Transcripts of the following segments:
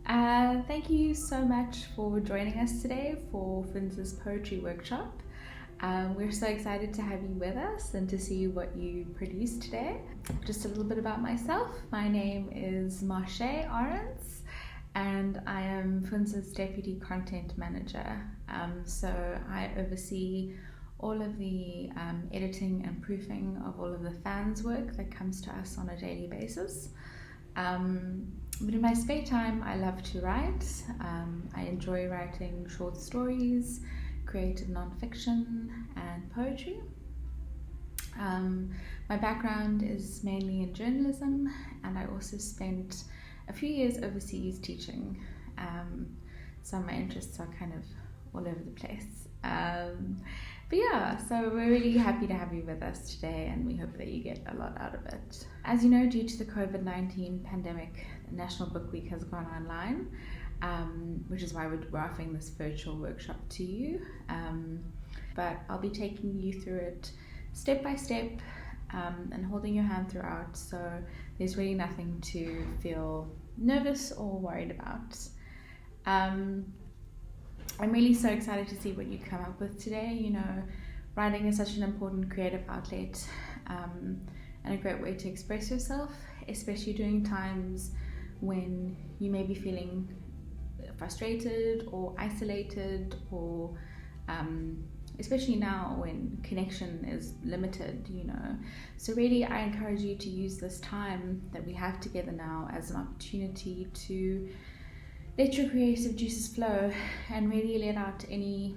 Thank you so much for joining us today for Fundza's poetry workshop. We're so excited to have you with us and to see what you produced today. Just a little bit about myself. My name is Marche Arends and I am Fundza's Deputy Content Manager. So I oversee all of the editing and proofing of all of the fans' work that comes to us on a daily basis. But in my spare time, I love to write. I enjoy writing short stories, creative nonfiction, and poetry. My background is mainly in journalism, and I also spent a few years overseas teaching. So my interests are kind of all over the place. But yeah, so we're really happy to have you with us today, and we hope that you get a lot out of it. As you know, due to the COVID-19 pandemic, National Book Week has gone online, which is why we're offering this virtual workshop to you. But I'll be taking you through it step by step and holding your hand throughout, so there's really nothing to feel nervous or worried about. I'm really so excited to see what you come up with today. You know, writing is such an important creative outlet and a great way to express yourself, especially during times when you may be feeling frustrated or isolated, or especially now when connection is limited, you know. So really, I encourage you to use this time that we have together now as an opportunity to let your creative juices flow and really let out any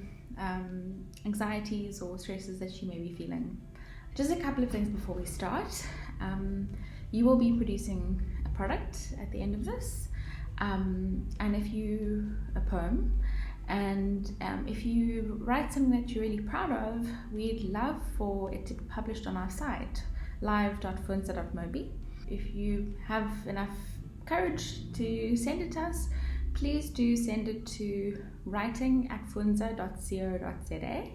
anxieties or stresses that you may be feeling. Just a couple of things before we start. You will be producing a product at the end of this, and a poem, and if you write something that you're really proud of, we'd love for it to be published on our site, live.fundza.mobi. If you have enough courage to send it to us, please do send it to writing@fundza.co.za.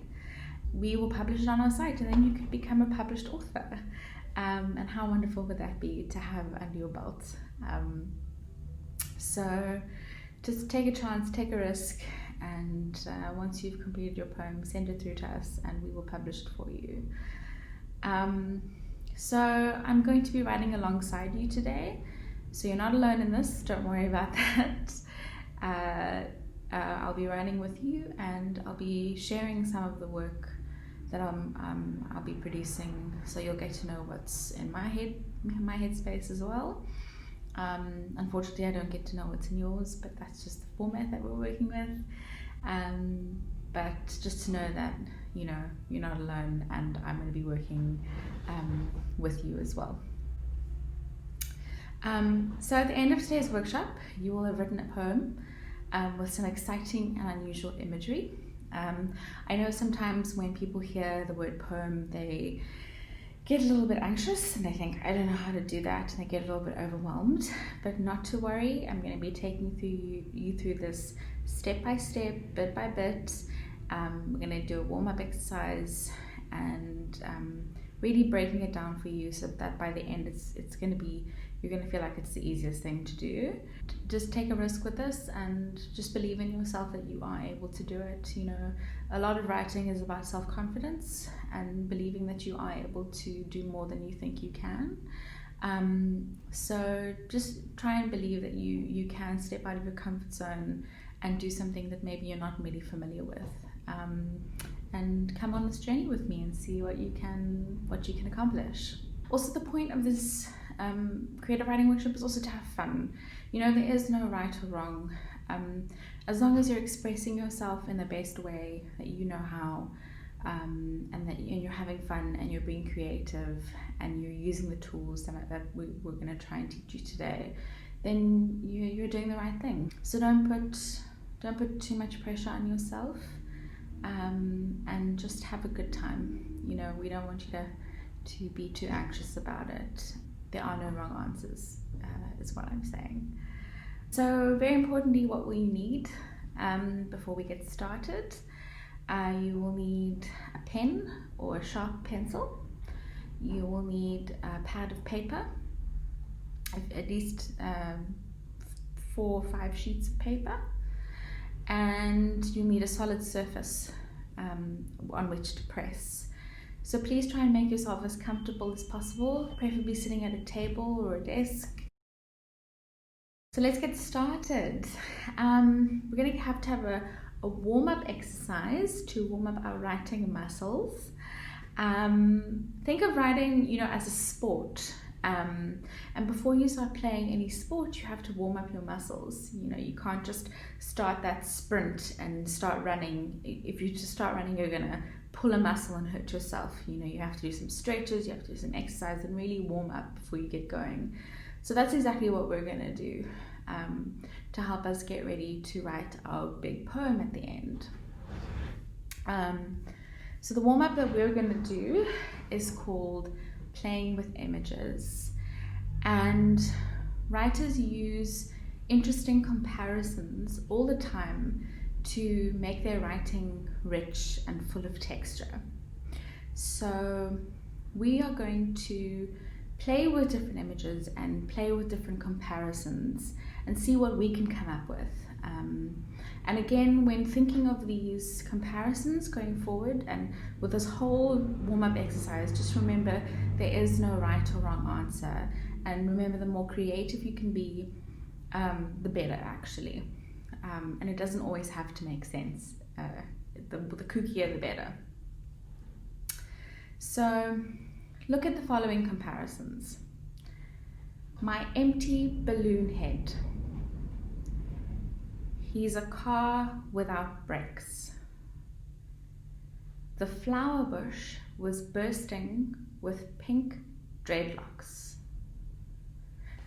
We will publish it on our site, and then you could become a published author. And how wonderful would that be to have under your belt? So just take a chance, take a risk, and once you've completed your poem, send it through to us and we will publish it for you. So I'm going to be writing alongside you today, so you're not alone in this, don't worry about that. I'll be writing with you, and I'll be sharing some of the work that I'll be producing, so you'll get to know what's in my headspace as well. Unfortunately, I don't get to know what's in yours, but that's just the format that we're working with. But just to know that, you know, you're not alone, and I'm going to be working with you as well. So at the end of today's workshop, you will have written a poem with some exciting and unusual imagery. I know sometimes when people hear the word poem, they get a little bit anxious and they think, I don't know how to do that, and they get a little bit overwhelmed. But not to worry, I'm going to be taking you through this step by step, bit by bit. We're going to do a warm-up exercise and really breaking it down for you, so that by the end you're going to feel like it's the easiest thing to do. Just take a risk with this and just believe in yourself that you are able to do it. You know, a lot of writing is about self-confidence and believing that you are able to do more than you think you can. So just try and believe that you can step out of your comfort zone and do something that maybe you're not really familiar with. And come on this journey with me and see what you can accomplish. Also, the point of this creative writing workshop is also to have fun. You know, there is no right or wrong. As long as you're expressing yourself in the best way that you know how, and you're having fun and you're being creative and you're using the tools that we're going to try and teach you today, then you're doing the right thing. So don't put too much pressure on yourself, and just have a good time. You know, we don't want you to be too anxious about it. There are no wrong answers, is what I'm saying. So very importantly, what we need before we get started, you will need a pen or a sharp pencil. You will need a pad of paper, at least 4 or 5 sheets of paper, and you'll need a solid surface on which to press. So please try and make yourself as comfortable as possible, preferably sitting at a table or a desk. So let's get started. We're going to have a warm-up exercise to warm up our writing muscles. Think of writing, as a sport. And before you start playing any sport, you have to warm up your muscles. You can't just start that sprint and start running. If you just start running, you're going to pull a muscle and hurt yourself. You have to do some stretches, you have to do some exercise and really warm up before you get going. So that's exactly what we're going to do to help us get ready to write our big poem at the end. So the warm-up that we're going to do is called Playing with Images. And writers use interesting comparisons all the time to make their writing rich and full of texture. So we are going to play with different images and play with different comparisons and see what we can come up with. And again, when thinking of these comparisons going forward and with this whole warm-up exercise, just remember there is no right or wrong answer. And remember, the more creative you can be, the better actually. And it doesn't always have to make sense. The kookier, the better. So look at the following comparisons. My empty balloon head. He's a car without brakes. The flower bush was bursting with pink dreadlocks.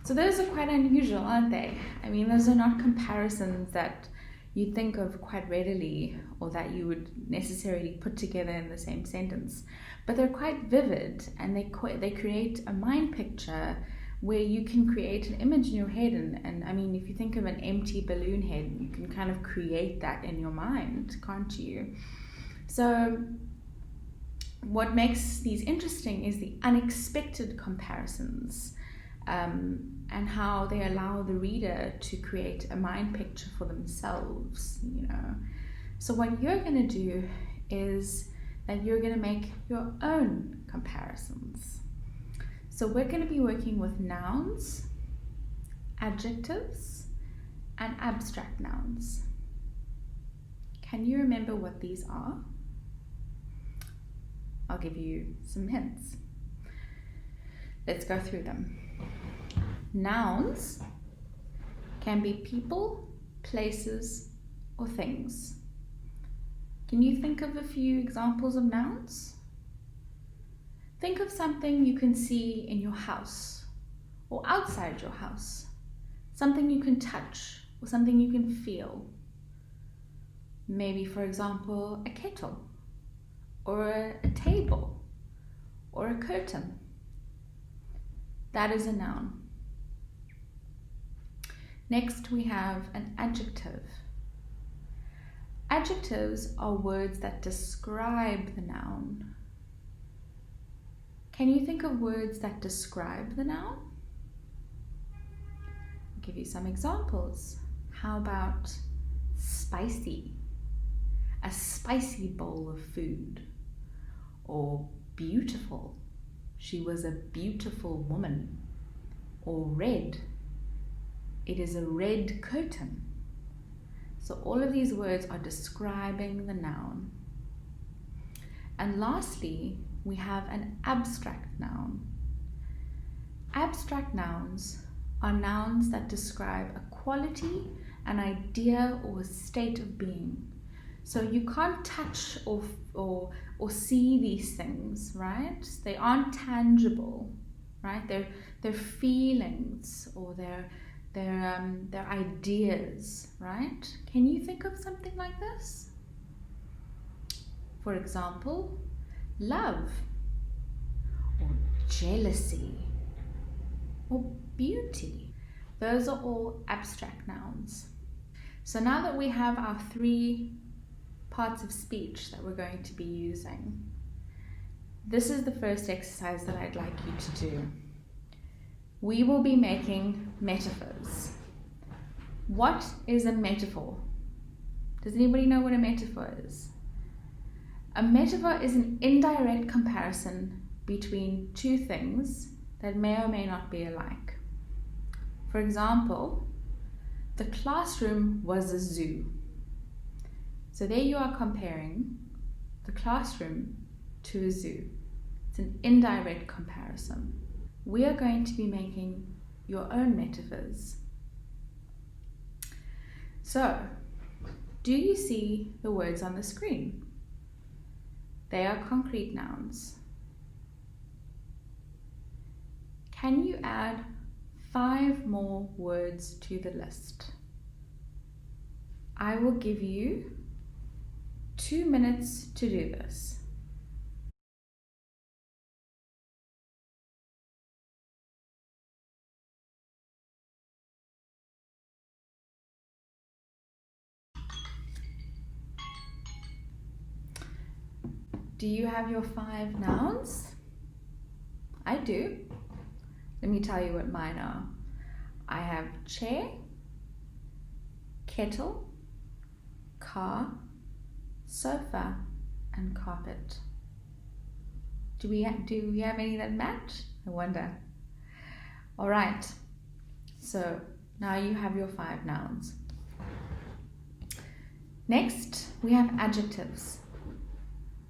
So those are quite unusual, aren't they? I mean, those are not comparisons that you think of quite readily or that you would necessarily put together in the same sentence. But they're quite vivid, and they create a mind picture where you can create an image in your head. And I mean, if you think of an empty balloon head, you can kind of create that in your mind, can't you? So what makes these interesting is the unexpected comparisons, and how they allow the reader to create a mind picture for themselves, So what you're going to do is that you're going to make your own comparisons. So we're going to be working with nouns, adjectives, and abstract nouns. Can you remember what these are? I'll give you some hints. Let's go through them. Nouns can be people, places, or things. Can you think of a few examples of nouns? Think of something you can see in your house or outside your house, something you can touch or something you can feel. Maybe, for example, a kettle or a table or a curtain. That is a noun. Next, we have an adjective. Adjectives are words that describe the noun. Can you think of words that describe the noun? I'll give you some examples. How about spicy? A spicy bowl of food. Or beautiful. She was a beautiful woman. Or red. It is a red curtain. So all of these words are describing the noun. And lastly, we have an abstract noun. Abstract nouns are nouns that describe a quality, an idea, or a state of being. So you can't touch or see these things, right? They aren't tangible, right? They're feelings, or they're ideas, right? Can you think of something like this? For example, love, or jealousy, or beauty. Those are all abstract nouns. So now that we have our 3 parts of speech that we're going to be using, this is the first exercise that I'd like you to do. We will be making metaphors. What is a metaphor? Does anybody know what a metaphor is? A metaphor is an indirect comparison between two things that may or may not be alike. For example, the classroom was a zoo. So there you are comparing the classroom to a zoo. It's an indirect comparison. We are going to be making your own metaphors. So, do you see the words on the screen? They are concrete nouns. Can you add 5 more words to the list? I will give you 2 minutes to do this. Do you have your 5 nouns? I do. Let me tell you what mine are. I have chair, kettle, car, sofa, and carpet. Do we have any that match? I wonder. All right. So now you have your 5 nouns. Next, we have adjectives.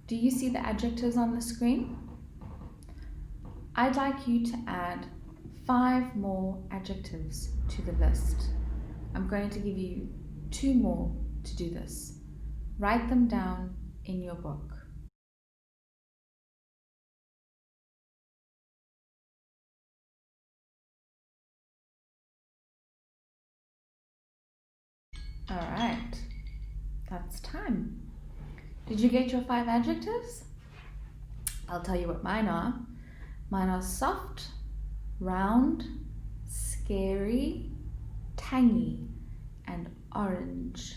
Do you see the adjectives on the screen? I'd like you to add 5 more adjectives to the list. I'm going to give you 2 more to do this. Write them down in your book. All right, that's time. Did you get your 5 adjectives? I'll tell you what mine are. Mine are soft, round, scary, tangy, and orange.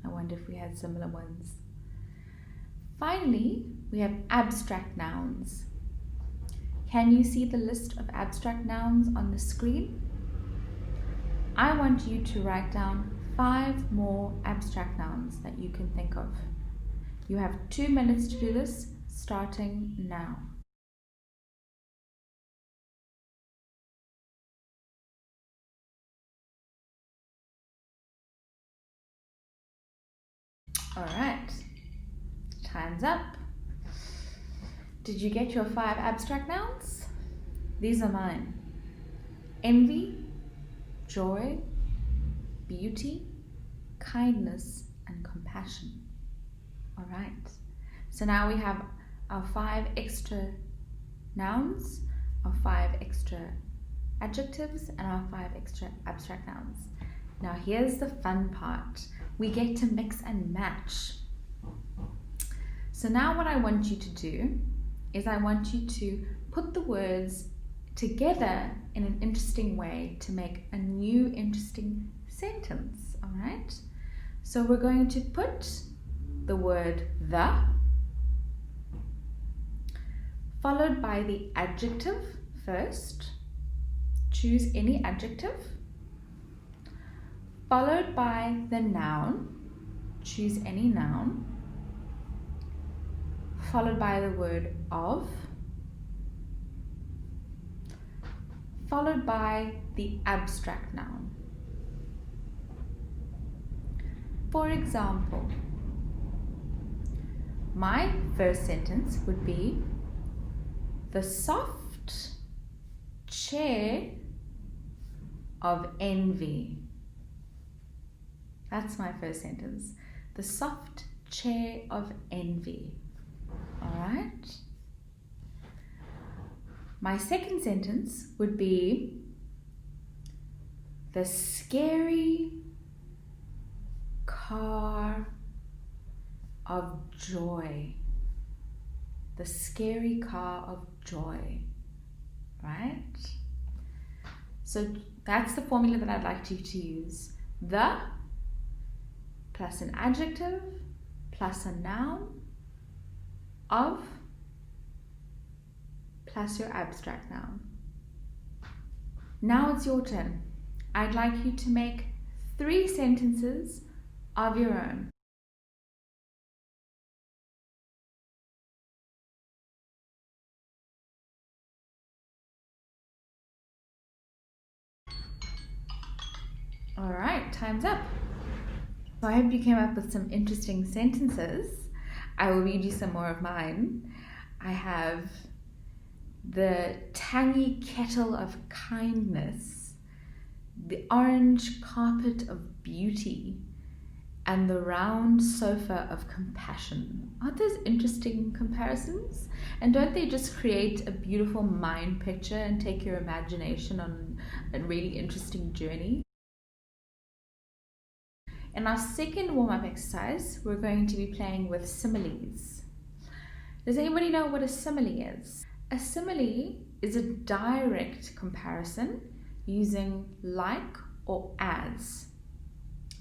I wonder if we had similar ones. Finally, we have abstract nouns. Can you see the list of abstract nouns on the screen? I want you to write down 5 more abstract nouns that you can think of. You have 2 minutes to do this, starting now. All right, time's up. Did you get your 5 abstract nouns? These are mine. Envy, joy, beauty, kindness, and compassion. All right, so now we have our 5 extra nouns, our 5 extra adjectives, and our 5 extra abstract nouns. Now here's the fun part. We get to mix and match. So now what I want you to do is I want you to put the words together in an interesting way to make a new interesting sentence, all right? So we're going to put the word the, followed by the adjective first. Choose any adjective. Followed by the noun. Choose any noun. Followed by the word of. Followed by the abstract noun. For example, my first sentence would be the soft chair of envy. That's my first sentence. The soft chair of envy. All right. My second sentence would be the scary car of joy. The scary car of joy. Right? So that's the formula that I'd like you to use. The plus an adjective plus a noun of plus your abstract noun. Now it's your turn. I'd like you to make 3 sentences of your own. All right, time's up. So I hope you came up with some interesting sentences. I will read you some more of mine. I have the tangy kettle of kindness, the orange carpet of beauty, and the round sofa of compassion. Aren't those interesting comparisons? And don't they just create a beautiful mind picture and take your imagination on a really interesting journey? In our second warm-up exercise, we're going to be playing with similes. Does anybody know what a simile is? A simile is a direct comparison using like or as.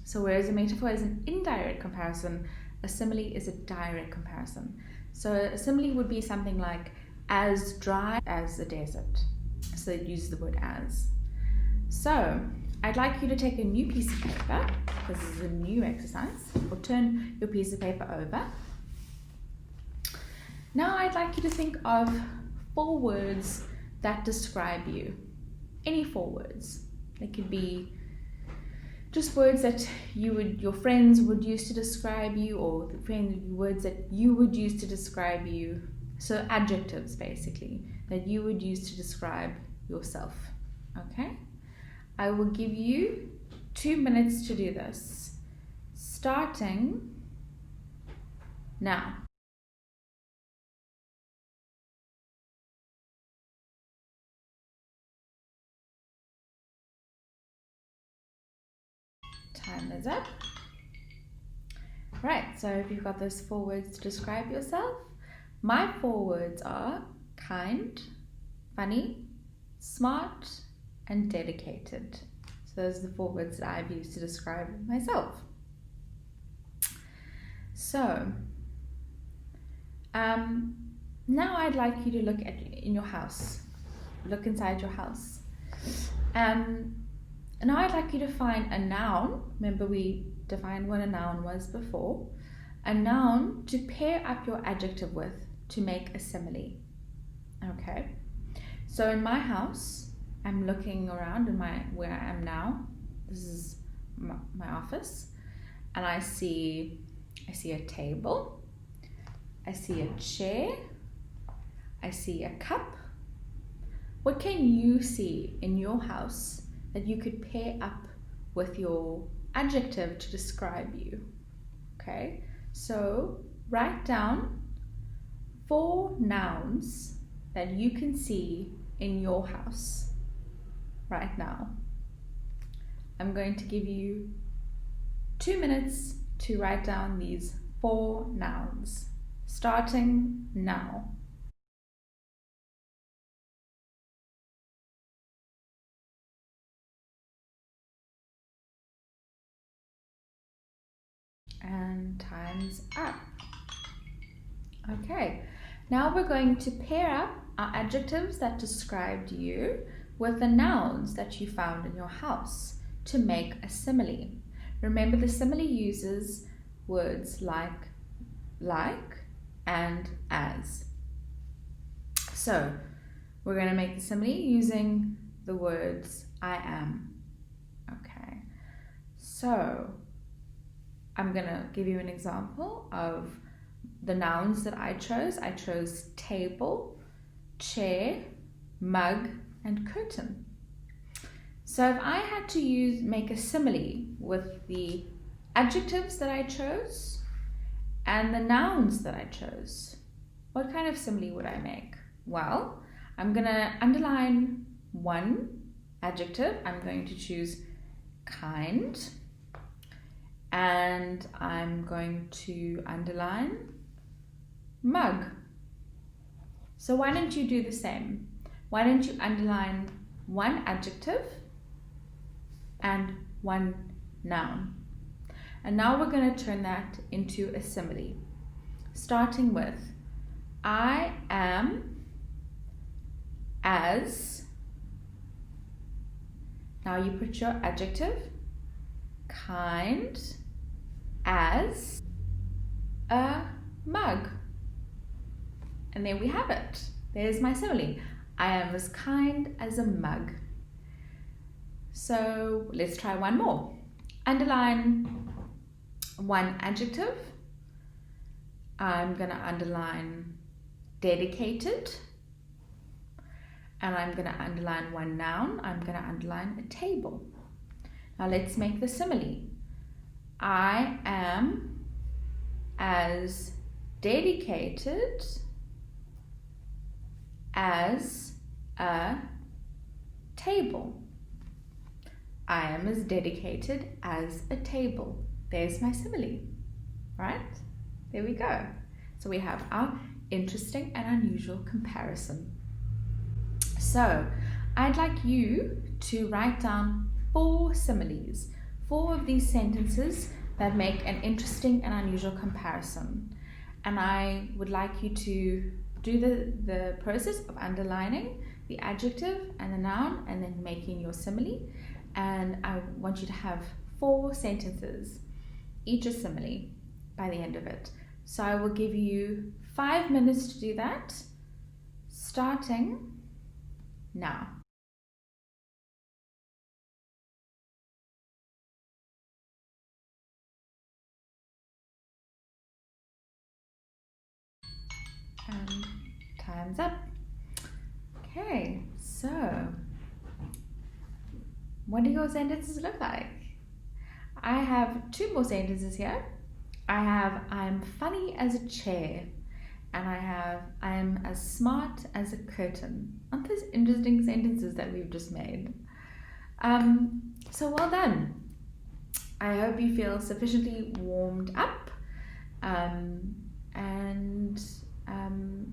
So whereas a metaphor is an indirect comparison, a simile is a direct comparison. So a simile would be something like as dry as the desert. So it uses the word as. So I'd like you to take a new piece of paper, because this is a new exercise, or turn your piece of paper over. Now I'd like you to think of 4 words that describe you. Any 4 words. They could be just words that your friends would use to describe you, or words that you would use to describe you. So adjectives, basically, that you would use to describe yourself. Okay? I will give you 2 minutes to do this, starting now. Time is up. Right, so if you've got those 4 words to describe yourself, my 4 words are kind, funny, smart, and dedicated. So those are the 4 words that I've used to describe myself. So now I'd like you to look in your house. Look inside your house. Now I'd like you to find a noun. Remember, we defined what a noun was before. A noun to pair up your adjective with to make a simile. Okay. So in my house, I'm looking around in where I am now. This is my office, and I see a table. I see a chair. I see a cup. What can you see in your house that you could pair up with your adjective to describe you? Okay, so write down 4 nouns that you can see in your house right now. I'm going to give you 2 minutes to write down these 4 nouns, starting now. And time's up. Okay, now we're going to pair up our adjectives that described you with the nouns that you found in your house to make a simile. Remember, the simile uses words like, and as. So we're going to make the simile using the words I am. Okay, so I'm going to give you an example of the nouns that I chose. I chose table, chair, mug, and curtain. So if I had to make a simile with the adjectives that I chose and the nouns that I chose, what kind of simile would I make? Well, I'm going to underline one adjective. I'm going to choose kind, and I'm going to underline mug. So why don't you do the same? Why don't you underline one adjective and one noun? And now we're going to turn that into a simile, starting with I am as. Now you put your adjective kind as a mug. And there we have it. There's my simile. I am as kind as a mug. So let's try one more. Underline one adjective. I'm going to underline dedicated. And I'm going to underline one noun. I'm going to underline a table. Now let's make the simile. I am as dedicated as a table. I am as dedicated as a table. There's my simile, right? There we go. So we have our interesting and unusual comparison. So I'd like you to write down 4 similes, 4 of these sentences that make an interesting and unusual comparison. And I would like you to do the process of underlining the adjective and the noun and then making your simile. And I want you to have 4 sentences, each a simile, by the end of it. So I will give you 5 minutes to do that, starting now. And time's up. Okay, so what do your sentences look like? I have 2 more sentences here. I have I'm funny as a chair, and I have I'm as smart as a curtain. Aren't those interesting sentences that we've just made? So well done. I hope you feel sufficiently warmed up,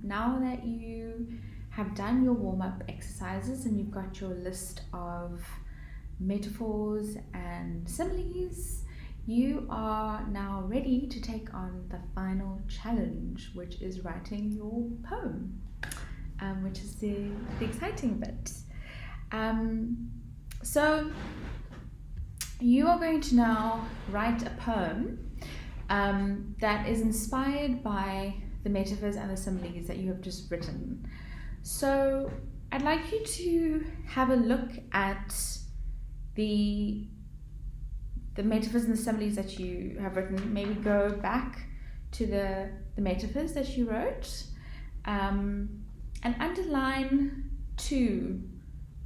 now that you have done your warm-up exercises and you've got your list of metaphors and similes, you are now ready to take on the final challenge, which is writing your poem, which is the exciting bit. So you are going to now write a poem that is inspired by the metaphors and the similes that you have just written. So I'd like you to have a look at the metaphors and the similes that you have written. Maybe go back to the metaphors that you wrote, and underline 2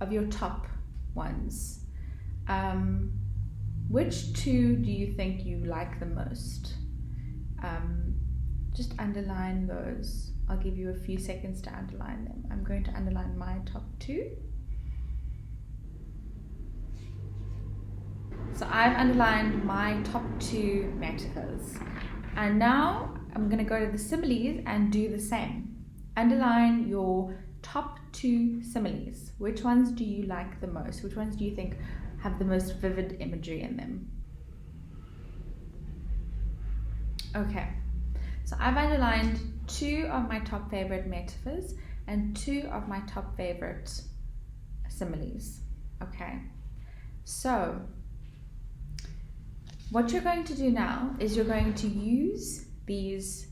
of your top ones. Which 2 do you think you like the most? Just underline those. I'll give you a few seconds to underline them. I'm going to underline my top 2. So I've underlined my top 2 metaphors. And now I'm going to go to the similes and do the same. Underline your top 2 similes. Which ones do you like the most? Which ones do you think have the most vivid imagery in them? Okay. So I've underlined 2 of my top favorite metaphors and 2 of my top favorite similes. Okay. So what you're going to do now is you're going to use these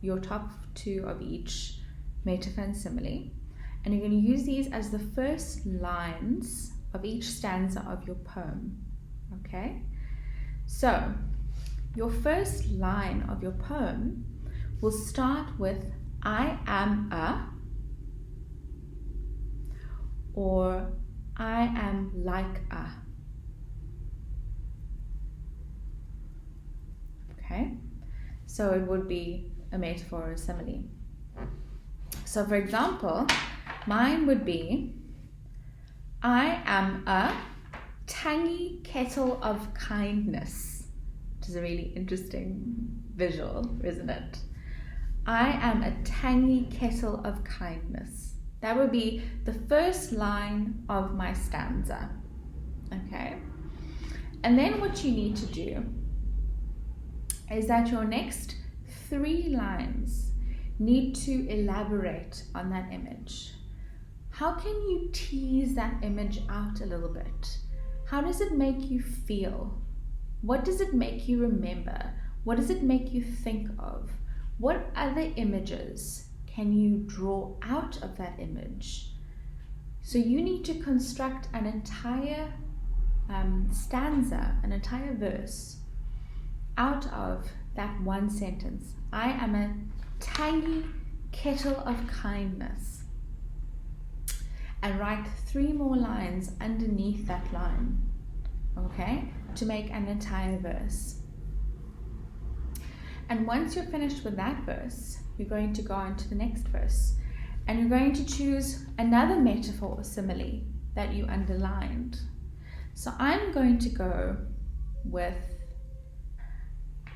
your top 2 of each metaphor and simile, and you're going to use these as the first lines of each stanza of your poem. Okay? So your first line of your poem will start with I am a, or I am like a. Okay, so it would be a metaphor or a simile. So for example, mine would be I am a tangy kettle of kindness, which is a really interesting visual, isn't it? I am a tangy kettle of kindness. That would be the first line of my stanza. Okay, and then what you need to do is that your next 3 lines need to elaborate on that image. How can you tease that image out a little bit? How does it make you feel? What does it make you remember? What does it make you think of? What other images can you draw out of that image? So you need to construct an entire stanza, an entire verse out of that one sentence. I am a tiny kettle of kindness. And write 3 more lines underneath that line, okay, to make an entire verse. And once you're finished with that verse, you're going to go on to the next verse, and you're going to choose another metaphor or simile that you underlined. So I'm going to go with,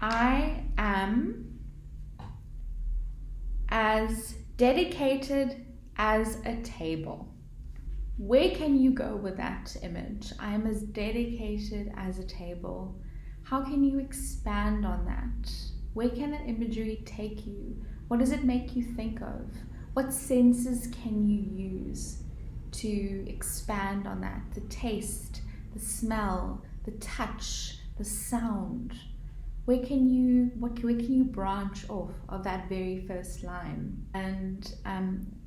I am as dedicated as a table. Where can you go with that image? I am as dedicated as a table. How can you expand on that? Where can that imagery take you? What does it make you think of? What senses can you use to expand on that? The taste, the smell, the touch, the sound. Where can you branch off of that very first line? And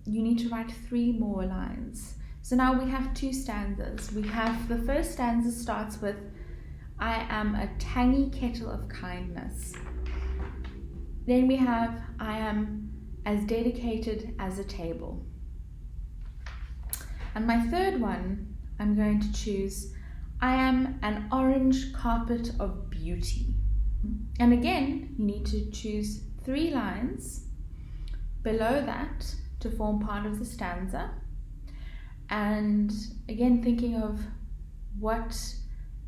you need to write 3 more lines. So now we have 2 stanzas. We have, the first stanza starts with, I am a tangy kettle of kindness. Then we have, I am as dedicated as a table. And my third one, I'm going to choose, I am an orange carpet of beauty. And again, you need to choose 3 lines below that to form part of the stanza. And again, thinking of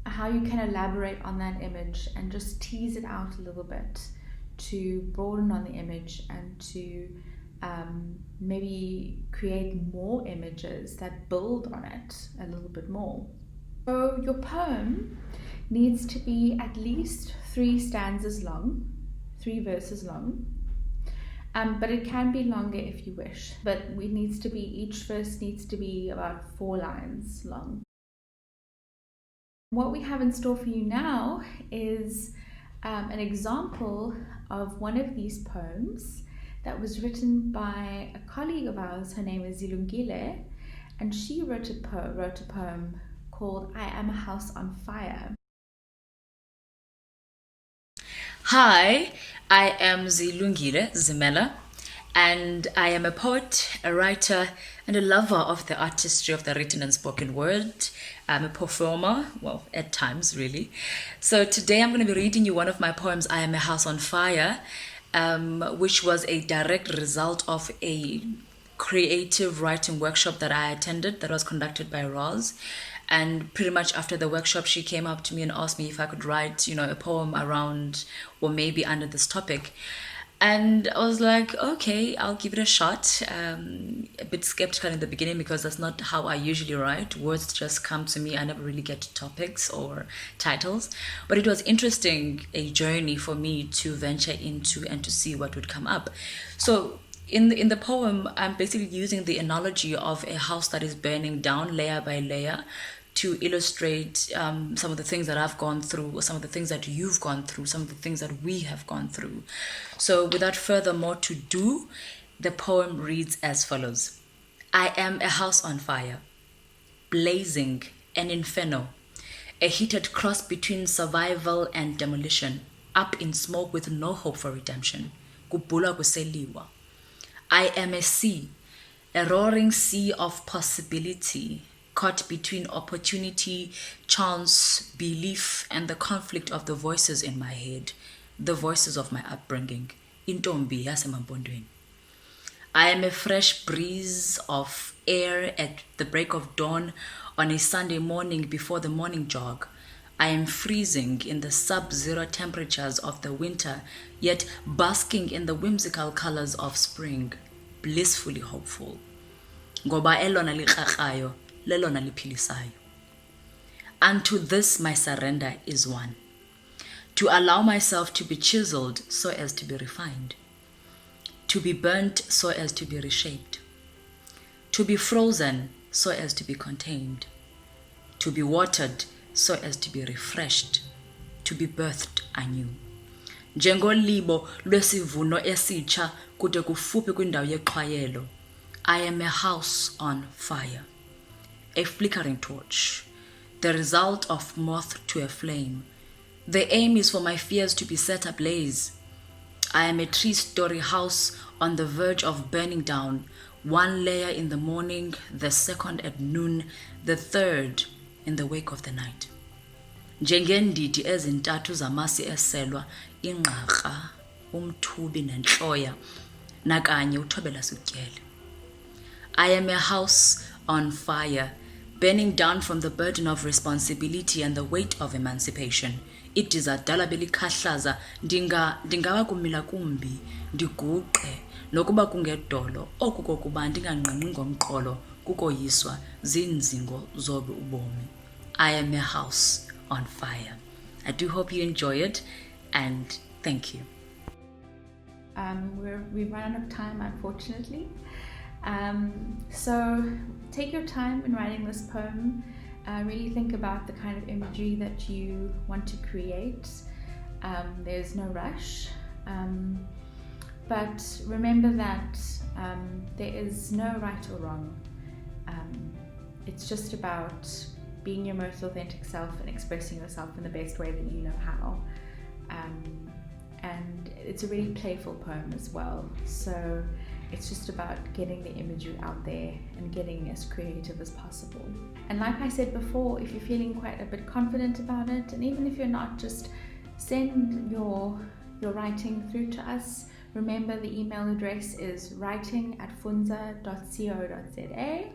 how you can elaborate on that image and just tease it out a little bit to broaden on the image and to maybe create more images that build on it a little bit more. So your poem needs to be at least 3 stanzas long, 3 verses long. But it can be longer if you wish. But each verse needs to be about 4 lines long. What we have in store for you now is an example of one of these poems that was written by a colleague of ours. Her name is Zilungile, and she wrote a poem called I Am a House on Fire. Hi, I am Zilungile Zimela, and I am a poet, a writer, and a lover of the artistry of the written and spoken word. I'm a performer, well, at times really. So today I'm going to be reading you one of my poems, I Am a House on Fire, which was a direct result of a creative writing workshop that I attended that was conducted by Roz. And pretty much after the workshop, she came up to me and asked me if I could write, a poem around or maybe under this topic. And I was like, okay, I'll give it a shot. A bit skeptical in the beginning because that's not how I usually write. Words just come to me. I never really get to topics or titles. But it was interesting, a journey for me to venture into and to see what would come up. So in the poem, I'm basically using the analogy of a house that is burning down layer by layer to illustrate some of the things that I've gone through, or some of the things that you've gone through, some of the things that we have gone through. So without further more to do, the poem reads as follows. I am a house on fire, blazing, an inferno, a heated cross between survival and demolition, up in smoke with no hope for redemption. Kubula kuseliwa. I am a sea, a roaring sea of possibility, caught between opportunity, chance, belief, and the conflict of the voices in my head, the voices of my upbringing. Intombi yasemambondweni. I am a fresh breeze of air at the break of dawn on a Sunday morning before the morning jog. I am freezing in the sub-zero temperatures of the winter, yet basking in the whimsical colors of spring, blissfully hopeful. Ngoba elona likrakrayo, lelona liphilisayo. Unto this my surrender is one. To allow myself to be chiseled so as to be refined. To be burnt so as to be reshaped. To be frozen so as to be contained. To be watered so as to be refreshed, to be birthed anew. Njengolibo lwesivuno esitsha kude kufuphi kwindawo yeqhwayelo, I am a house on fire, a flickering torch, the result of moth to a flame. The aim is for my fears to be set ablaze. I am a 3-story house on the verge of burning down, one layer in the morning, the second at noon, the third in the wake of the night. Njengendidi ezintathu zamasi eselwa, ingqarha, umthubi nentloya, nakanye uthobela sutyele. I am a house on fire, burning down from the burden of responsibility and the weight of emancipation. Idizadala belikhahlaza, ndingaba kumila kumbi, ndiguqe, nokuba kungedolo, oku kokuba ndingangqingqi ngomqolo, kukoyiswa zinzingo zobu ubomi. I am a house on fire. I do hope you enjoy it, and thank you. We've run out of time, unfortunately. So take your time in writing this poem. Really think about the kind of imagery that you want to create. There's no rush. But remember that there is no right or wrong. It's just about being your most authentic self and expressing yourself in the best way that you know how. And it's a really playful poem as well. So it's just about getting the imagery out there and getting as creative as possible. And like I said before, if you're feeling quite a bit confident about it, and even if you're not, just send your writing through to us. Remember, the email address is writing@fundza.mobi,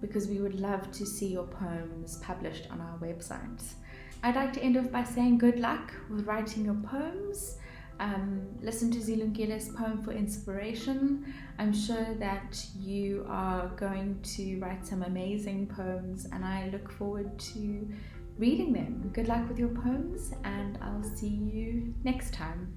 because we would love to see your poems published on our website. I'd like to end off by saying good luck with writing your poems. Listen to Zilungile's poem for inspiration. I'm sure that you are going to write some amazing poems, and I look forward to reading them. Good luck with your poems, and I'll see you next time.